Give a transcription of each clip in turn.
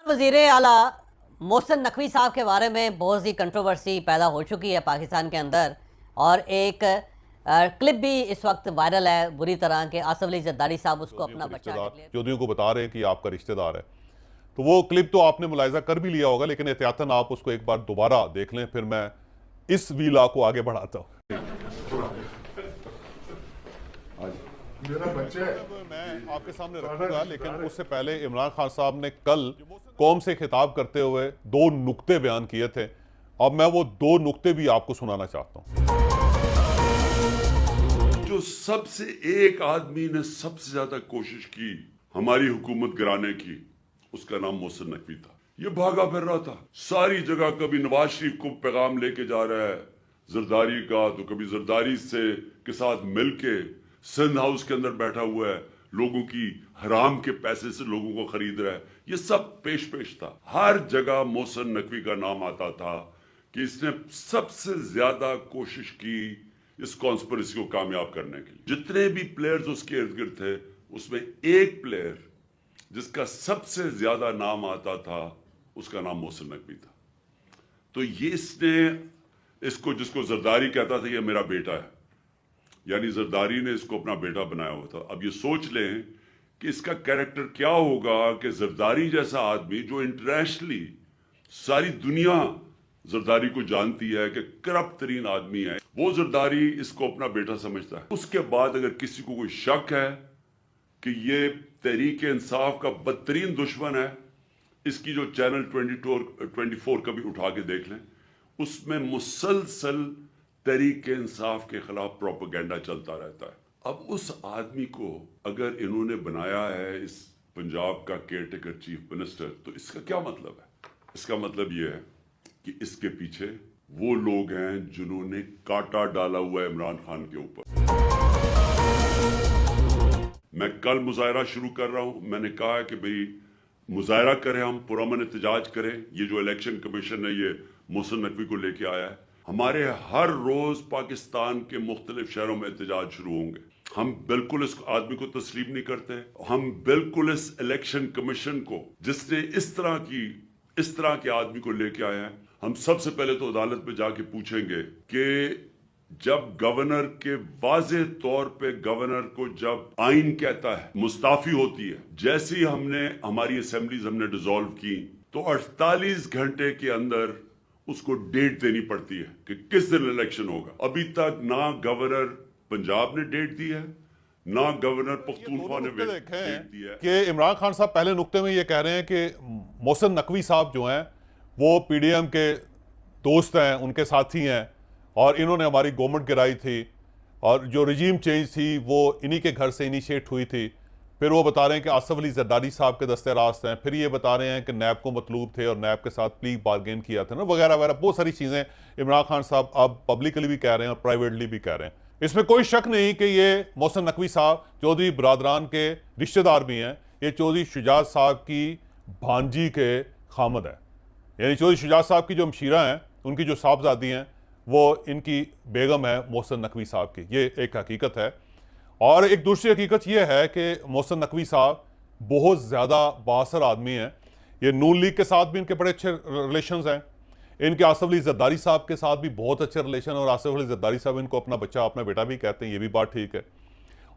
वज़ीर आला मोहसिन नकवी साहब के बारे में बहुत सी कंट्रोवर्सी पैदा हो चुकी है पाकिस्तान के अंदर। और एक क्लिप भी इस वक्त वायरल है बुरी तरह के। आसफ अली जरदारी साहब उसको अपना बच्चा डिक्लेयर चौधरी को बता रहे हैं कि आपका रिश्तेदार है। तो वो क्लिप तो आपने मुलाहिजा कर भी लिया होगा, लेकिन एहतियातन आप उसको एक बार दोबारा देख लें, फिर मैं इस वीला को आगे बढ़ाता हूँ। मेरा बच्चा है। मैं आपके सामने रखूंगा, लेकिन उससे पहले इमरान खान साहब ने कल कौम से खिताब करते हुए दो नुक्ते बयान किए थे। अब मैं वो दो नुक्ते भी आपको सुनाना चाहता हूं। जो सबसे एक आदमी ने सबसे ज्यादा कोशिश की हमारी हुकूमत गिराने की, उसका नाम मोहसिन नकवी था। ये भागा फिर रहा था सारी जगह, कभी नवाज शरीफ को पैगाम लेके जा रहा है जरदारी का, तो कभी जरदारी से के साथ मिलके सिंध हाउस के अंदर बैठा हुआ है, लोगों की हराम के पैसे से लोगों को खरीद रहा है। ये सब पेश पेश था। हर जगह मोहसिन नकवी का नाम आता था कि इसने सबसे ज्यादा कोशिश की इस कॉन्स्पिरेसी को कामयाब करने के लिए। जितने भी प्लेयर्स उसके इर्द गिर्द थे, उसमें एक प्लेयर जिसका सबसे ज्यादा नाम आता था, उसका नाम मोहसिन नकवी था। तो ये इसने इसको, जिसको जरदारी कहता था ये मेरा बेटा है, यानी जरदारी ने इसको अपना बेटा बनाया हुआ था। अब ये सोच लें कि इसका कैरेक्टर क्या होगा कि जरदारी जैसा आदमी, जो इंटरनेशनली सारी दुनिया जरदारी को जानती है कि करप्ट तरीन आदमी है, वो जरदारी इसको अपना बेटा समझता है। उसके बाद अगर किसी को कोई शक है कि ये तहरीक इंसाफ का बदतरीन दुश्मन है, इसकी जो चैनल 24 कभी उठा के देख लें, उसमें मुसलसल तहरीक इंसाफ के खिलाफ प्रोपेगेंडा चलता रहता है। अब उस आदमी को अगर इन्होंने बनाया है इस पंजाब का केयरटेकर चीफ मिनिस्टर, तो इसका क्या मतलब है? इसका मतलब यह है कि इसके पीछे वो लोग हैं जिन्होंने कांटा डाला हुआ है इमरान खान के ऊपर। मैं कल मुजाहरा शुरू कर रहा हूं। मैंने कहा है कि भाई मुजाहरा करें, हम पुरअमन एहतजाज करें। ये जो इलेक्शन कमीशन है ये मोहसिन नकवी को लेके आया है। हमारे हर रोज पाकिस्तान के मुख्तलिफ शहरों में एहतजाज शुरू होंगे। हम बिल्कुल इस आदमी को तस्लीम नहीं करते। हम बिल्कुल इस इलेक्शन कमीशन को, जिसने इस तरह के आदमी को लेके आया है, हम सबसे पहले तो अदालत में जाके पूछेंगे कि जब गवर्नर के वाज़े तौर पे गवर्नर को जब आइन कहता है मुस्ताफी होती है, जैसे ही हमारी असेंबलीज हमने डिसॉल्व की, तो 48 घंटे के अंदर उसको डेट देनी पड़ती है कि किस दिन इलेक्शन होगा। अभी तक ना गवर्नर पंजाब ने डेट दी है, ना गवर्नर पख्तूनख्वा ने डेट दी है। कि इमरान खान साहब पहले नुक्ते में ये कह रहे हैं कि मोहसिन नकवी साहब जो हैं वो पीडीएम के दोस्त हैं, उनके साथी हैं, और इन्होंने हमारी गवर्नमेंट गिराई थी, और जो रजीम चेंज थी वो इन्हीं के घर से इनिशिएट हुई थी। फिर वो बता रहे हैं कि आसफ अली जरदारी साहब के दस्ते रास्त हैं। फिर ये बता रहे हैं कि नैब को मतलूब थे और नैब के साथ प्ली बार्गेन किया था ना, वगैरह वगैरह। बहुत सारी चीज़ें इमरान खान साहब अब पब्लिकली भी कह रहे हैं और प्राइवेटली भी कह रहे हैं। इसमें कोई शक नहीं कि ये मोहसिन नकवी साहब चौधरी बरादरान के रिश्तेदार भी हैं। ये चौधरी शुजात साहब की भांजी के खामद है, यानी चौधरी शुजात साहब की जो मशीरा हैं, उनकी जो साहबजादी हैं, वो इनकी बेगम है मोहसिन नकवी साहब की। ये एक हकीकत है। और एक दूसरी हकीकत यह है कि मोहसिन नकवी साहब बहुत ज़्यादा बाअसर आदमी हैं। ये नून लीग के साथ भी इनके बड़े अच्छे रिलेशंस हैं। इनके आसफ अली जरदारी साहब के साथ भी बहुत अच्छे रिलेशन, और आसफ अली जरदारी साहब इनको अपना बच्चा, अपना बेटा भी कहते हैं। ये भी बात ठीक है।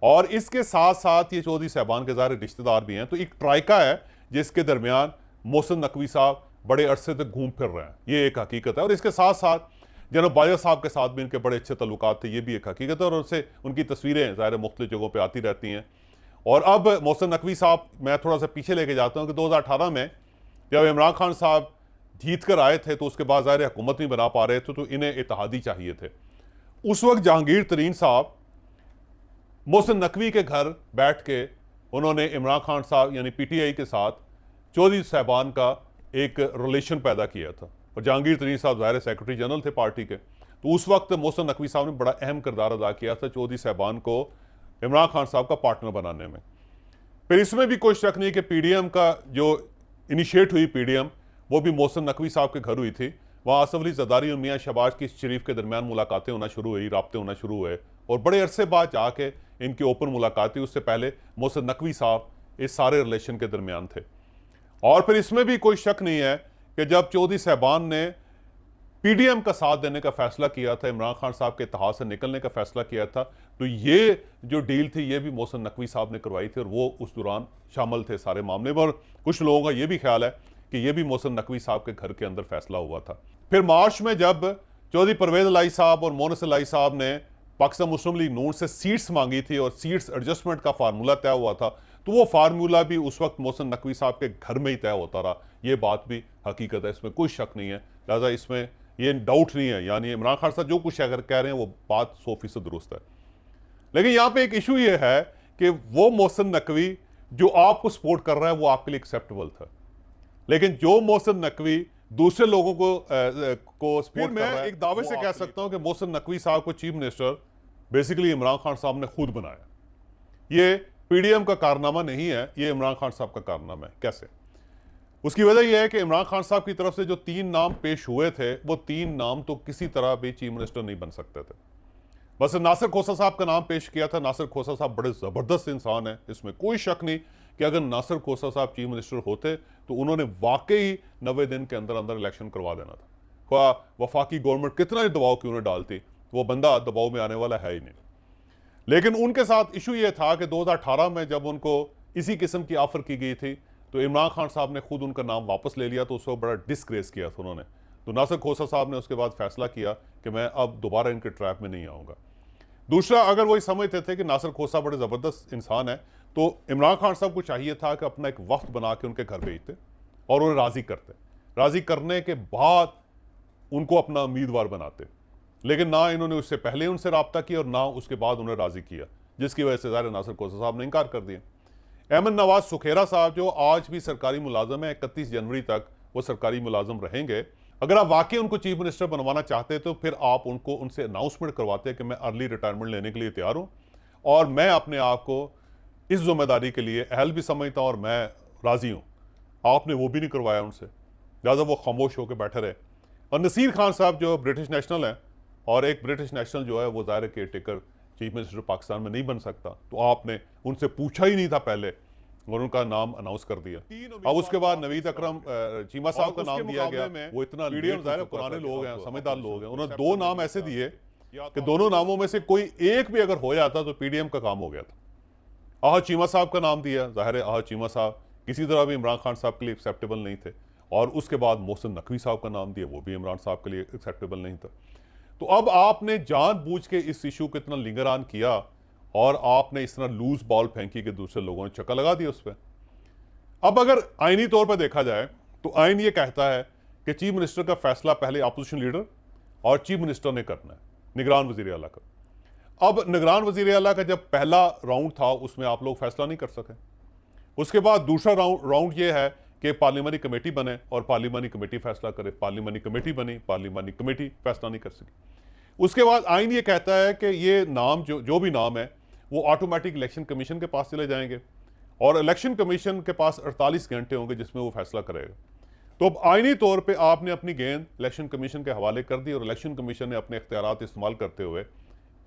और इसके साथ साथ ये चौधरी साहबान के ज़ाहिर रिश्तेदार भी हैं। तो एक ट्राइका है जिसके दरमियान मोहसिन नकवी साहब बड़े अरसे तक घूम फिर रहे हैं। ये एक हकीकत है। और इसके साथ साथ जनरल बाजवा साहब के साथ भी इनके बड़े अच्छे तल्लुकात थे। ये भी एक हकीकत है। और उनसे उनकी तस्वीरें ज़ाहिर मुख्तलिफ जगहों पे आती रहती हैं। और अब मोहसिन नकवी साहब, मैं थोड़ा सा पीछे लेके जाता हूँ कि 2018 में जब इमरान खान साहब जीत कर आए थे, तो उसके बाद ज़ाहिर हुकूमत नहीं बना पा रहे थे, तो इन्हें इत्तेहादी चाहिए थे। उस वक्त जहांगीर तरीन साहब मोहसिन नकवी के घर बैठ के उन्होंने इमरान खान साहब यानी PTI के साथ चौधरी साहबान का एक रिलेशन पैदा किया था। और जहांगीर तरीन साहब ज़ाहिर सेक्रेटरी जनरल थे पार्टी के। तो उस वक्त मोहसिन नकवी साहब ने बड़ा अहम किरदार अदा किया था चौधरी साहबान को इमरान खान साहब का पार्टनर बनाने में। फिर इसमें भी कोई शक नहीं कि PDM का जो इनिशिएट हुई PDM, वो भी मोहसिन नकवी साहब के घर हुई थी। वहाँ आसफ अली जरदारी और मियाँ शहबाज की शरीफ के दरमियान मुलाकातें होना शुरू हुई, राब्ते होना शुरू हुए, और बड़े अरसे बाद जाके इनकी ओपन मुलाकात हुई। उससे पहले मोहसिन नकवी साहब इस सारे रिलेशन के दरमियान थे। और फिर इसमें भी कोई शक नहीं है कि जब चौधरी साहबान ने पीडीएम का साथ देने का फैसला किया था, इमरान खान साहब के इत्तेहाद से निकलने का फैसला किया था, तो ये जो डील थी ये भी मोहसिन नकवी साहब ने करवाई थी और वो उस दौरान शामिल थे सारे मामले में। और कुछ लोगों का ये भी ख्याल है कि ये भी मोहसिन नकवी साहब के घर के अंदर फैसला हुआ था। फिर मार्च में जब चौधरी परवेज इलाही साहब और मोहसिन इलाही साहब ने पाकिस्तान मुस्लिम लीग नून से सीट्स मांगी थी और सीट्स एडजस्टमेंट का फार्मूला तय हुआ था, तो वो फार्मूला भी उस वक्त मोहसिन नकवी साहब के घर में ही तय होता रहा। ये बात भी हकीकत है, इसमें कोई शक नहीं है, लिहाजा इसमें ये डाउट नहीं है। यानी इमरान खान साहब जो कुछ अगर कह रहे हैं वो बात 100% दुरुस्त है। लेकिन यहां पे एक इशू ये है कि वो मोहसिन नकवी जो आपको सपोर्ट कर रहा है वो आपके लिए एक्सेप्टेबल था, लेकिन जो मोहसिन नकवी दूसरे लोगों को सपोर्ट कर रहा है, एक दावे से कह सकता हूं कि मोहसिन नकवी साहब को chief minister basically Imran Khan साहब ने खुद बनाया। ये पीडीएम का कारनामा नहीं है, ये इमरान खान साहब का कारनामा है। कैसे? उसकी वजह यह है कि इमरान खान साहब की तरफ से जो 3 नाम पेश हुए थे वो 3 नाम तो किसी तरह भी चीफ मिनिस्टर नहीं बन सकते थे। बस नासिर खोसा साहब का नाम पेश किया था। नासिर खोसा साहब बड़े ज़बरदस्त इंसान है, इसमें कोई शक नहीं कि अगर नासिर खोसा साहब चीफ मिनिस्टर होते तो उन्होंने वाकई 90 दिन के अंदर अंदर इलेक्शन करवा देना था। ख्वाह वफाकी गवर्नमेंट कितना ही दबाव क्यों न डालती, वो बंदा दबाव में आने वाला है ही नहीं। लेकिन उनके साथ इशू ये था कि 2018 में जब उनको इसी किस्म की ऑफर की गई थी तो इमरान खान साहब ने खुद उनका नाम वापस ले लिया, तो उसको बड़ा डिस्ग्रेस किया था उन्होंने। तो नासिर खोसा साहब ने उसके बाद फैसला किया कि मैं अब दोबारा इनके ट्रैप में नहीं आऊँगा। दूसरा, अगर वो समझते थे कि नासिर खोसा बड़े ज़बरदस्त इंसान है तो इमरान खान साहब को चाहिए था कि अपना एक वक्त बना के उनके घर भेजते और उन्हें राज़ी करते। राज़ी करने के बाद उनको अपना उम्मीदवार बनाते, लेकिन ना इन्होंने उससे पहले उनसे रब्ता किया और ना उसके बाद उन्हें राज़ी किया, जिसकी वजह से ज़ाहिर नासिर खोसा साहब ने इनकार कर दिया। अहमद नवाज सुखेरा साहब जो आज भी सरकारी मुलाजम है, 31 जनवरी तक वो सरकारी मुलाजम रहेंगे। अगर आप वाकई उनको चीफ मिनिस्टर बनवाना चाहते तो फिर आप उनसे अनाउंसमेंट करवाते कि मैं अर्ली रिटायरमेंट लेने के लिए तैयार हूँ और मैं अपने आप को इस जिम्मेदारी के लिए अहल भी समझता हूँ और मैं राज़ी हूँ। आपने वो भी नहीं करवाया उनसे, लिहाजा वो खामोश होकर बैठे रहे। और नसीर खान साहब जो ब्रिटिश नेशनल हैं, और एक ब्रिटिश नेशनल जो है वो ज़ाहिर care taker chief minister Pakistan में नहीं बन सकता, तो आपने उनसे पूछा ही नहीं था पहले और उनका नाम अनाउंस कर दिया। अब उसके बाद नवीद अकरम चीमा साहब का नाम दिया गया। वो इतना पुराने लोग हैं, समझदार लोग हैं, उन्होंने 2 नाम ऐसे दिए कि दोनों नामों में से कोई एक भी अगर हो जाता तो पीडीएम का काम हो गया था। आहद चीमा साहब का नाम दिया, जाहिर है आहद चीमा साहब किसी तरह भी इमरान खान साहब के लिए एक्सेप्टेबल नहीं थे। और उसके बाद मोहसिन नकवी साहब का नाम दिया, वो भी इमरान साहब के लिए एक्सेप्टेबल नहीं था। तो अब आपने जानबूझ के इस इशू को इतना लिंगर ऑन किया और आपने इस तरह लूज बॉल फेंकी कि दूसरे लोगों ने चक्का लगा दिया उस पर। अब अगर आईनी तौर पर देखा जाए तो आईन ये कहता है कि चीफ मिनिस्टर का फैसला पहले अपोजिशन लीडर और चीफ मिनिस्टर ने करना है, निगरान वजीर आला का। अब निगरान वजीर आला का जब पहला राउंड था उसमें आप लोग फैसला नहीं कर सके। उसके बाद दूसरा राउंड ये है कि पार्लियामानी कमेटी बने और पार्लियामानी कमेटी फैसला करे। पार्लियामानी कमेटी बनी, पार्लियामानी कमेटी फैसला नहीं कर सकी। उसके बाद आईन ये कहता है कि ये नाम जो भी नाम है वो ऑटोमेटिक इलेक्शन कमीशन के पास चले जाएंगे और इलेक्शन कमीशन के पास 48 घंटे होंगे जिसमें वो फैसला करेगा। तो अब आईनी तौर पे आपने अपनी गेंद इलेक्शन कमीशन के हवाले कर दी और इलेक्शन कमीशन ने अपने इख्तियारात इस्तेमाल करते हुए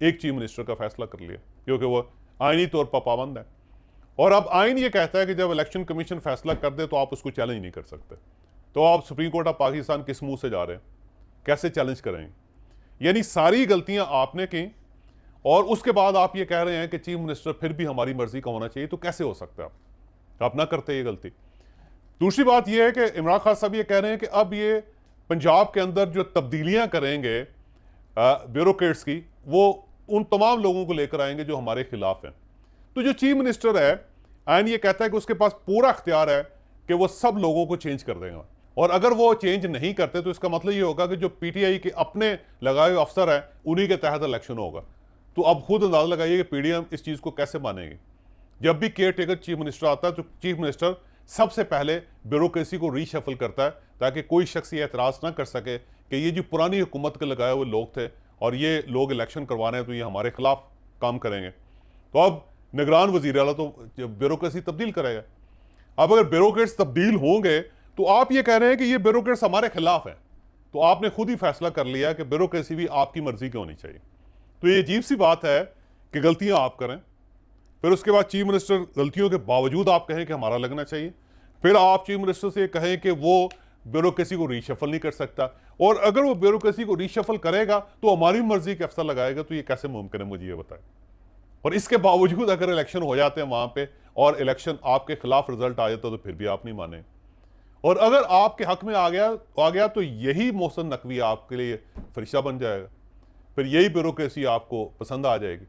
एक चीफ मिनिस्टर का फैसला कर लिया, क्योंकि वो आईनी तौर पर पाबंद है। और अब आईन ये कहता है कि जब इलेक्शन कमीशन फैसला कर दे तो आप उसको चैलेंज नहीं कर सकते। तो आप सुप्रीम कोर्ट ऑफ पाकिस्तान किस मुंह से जा रहे हैं, कैसे चैलेंज करेंगे? यानी सारी गलतियां आपने की और उसके बाद आप ये कह रहे हैं कि चीफ मिनिस्टर फिर भी हमारी मर्जी का होना चाहिए, तो कैसे हो सकता है? आप ना करते ये गलती। दूसरी बात यह है कि इमरान खान साहब ये कह रहे हैं कि अब ये पंजाब के अंदर जो तब्दीलियां करेंगे ब्यूरोक्रेट्स की, वो उन तमाम लोगों को लेकर आएंगे जो हमारे खिलाफ हैं। तो जो चीफ मिनिस्टर है, आईन ये कहता है कि उसके पास पूरा अख्तियार है कि वो सब लोगों को चेंज कर देगा, और अगर वो चेंज नहीं करते तो इसका मतलब ये होगा कि जो पीटीआई के अपने लगाए हुए अफसर हैं उन्हीं के तहत इलेक्शन होगा। तो अब खुद अंदाजा लगाइए कि पीडीएम इस चीज़ को कैसे मानेगी। जब भी केयर टेकर चीफ मिनिस्टर आता है तो चीफ मिनिस्टर सबसे पहले ब्यूरोक्रेसी को रीशफल करता है ताकि कोई शख्स ये एतराज़ ना कर सके कि ये जो पुरानी हुकूमत के लगाए हुए लोग थे और ये लोग इलेक्शन करवाने हैं तो ये हमारे खिलाफ काम करेंगे। तो अब निगरान वजीर आला तो ब्यूरोक्रेसी तब्दील करेगा। अब अगर ब्यूरोक्रेट्स तब्दील होंगे तो आप ये कह रहे हैं कि ये ब्यूरोक्रेट्स हमारे खिलाफ हैं, तो आपने खुद ही फैसला कर लिया कि ब्यूरोक्रेसी भी आपकी मर्जी की होनी चाहिए। तो ये अजीब सी बात है कि गलतियां आप करें, फिर उसके बाद चीफ मिनिस्टर गलतियों के बावजूद आप कहें कि हमारा लगना चाहिए, फिर आप चीफ मिनिस्टर से कहें कि वो ब्यूरोक्रेसी को रीशफल नहीं कर सकता, और अगर वो ब्यूरोक्रेसी को रीशफल करेगा तो हमारी मर्जी के अफसर लगाएगा, तो ये कैसे मुमकिन है, मुझे ये बताएं। और इसके बावजूद अगर इलेक्शन हो जाते हैं वहां पे और इलेक्शन आपके खिलाफ रिजल्ट आ जाता तो फिर भी आप नहीं माने, और अगर आपके हक में आ गया तो यही मोहसिन नकवी आपके लिए फरिश्ता बन जाएगा, फिर यही ब्यूरोक्रेसी आपको पसंद आ जाएगी।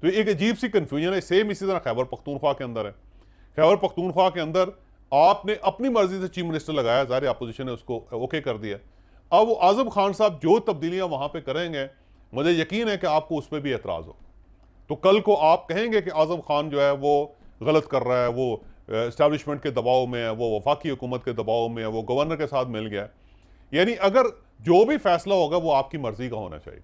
तो एक अजीब सी कन्फ्यूजन है। सेम इसी तरह खैबर पख्तूनख्वा के अंदर है। खैबर पख्तूनख्वा के अंदर आपने अपनी मर्जी से चीफ मिनिस्टर लगाया, ज़ाहिर अपोजिशन ने उसको ओके कर दिया। अब वो आजम खान साहब जो तब्दीलियां वहां पे करेंगे, मुझे यकीन है कि आपको उस पर भी एतराज़ हो। तो कल को आप कहेंगे कि आजम खान जो है वो गलत कर रहा है, वो इस्टेब्लिशमेंट के दबाव में है, वो वफाकी हुकूमत के दबाव में है, वो गवर्नर के साथ मिल गया। यानी अगर जो भी फैसला होगा वो आपकी मर्जी का होना चाहिए।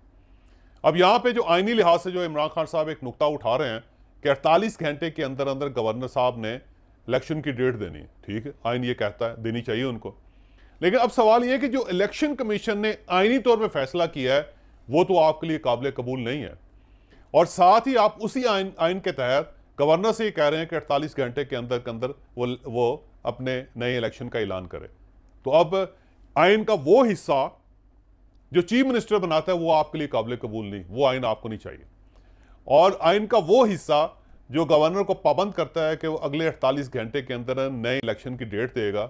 अब यहाँ पे जो आईनी लिहाज से जो इमरान खान साहब एक नुकता उठा रहे हैं कि 48 घंटे के अंदर अंदर गवर्नर साहब ने इलेक्शन की डेट देनी है, ठीक है, आइन ये कहता है देनी चाहिए उनको। लेकिन अब सवाल ये है कि जो इलेक्शन कमीशन ने आईनी तौर पर फैसला किया है वो तो आपके लिए काबिल कबूल नहीं है, और साथ ही आप उसी आइन के तहत गवर्नर से ये कह रहे हैं कि 48 घंटे के अंदर वो अपने नए इलेक्शन का ऐलान करे। तो अब आइन का वो हिस्सा जो चीफ मिनिस्टर बनाता है वो आपके लिए काबिल कबूल नहीं, वो आइन आपको नहीं चाहिए। और आइन का वो हिस्सा जो गवर्नर को पाबंद करता है कि वो अगले 48 घंटे के अंदर नए इलेक्शन की डेट देगा।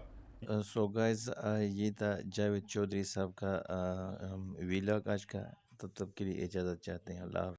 सो गाइस, ये था जावेद चौधरी साहब का व्लॉग आज का। तब तक के लिए इजाज़त चाहते हैं। अल्लाह हाफ़िज़।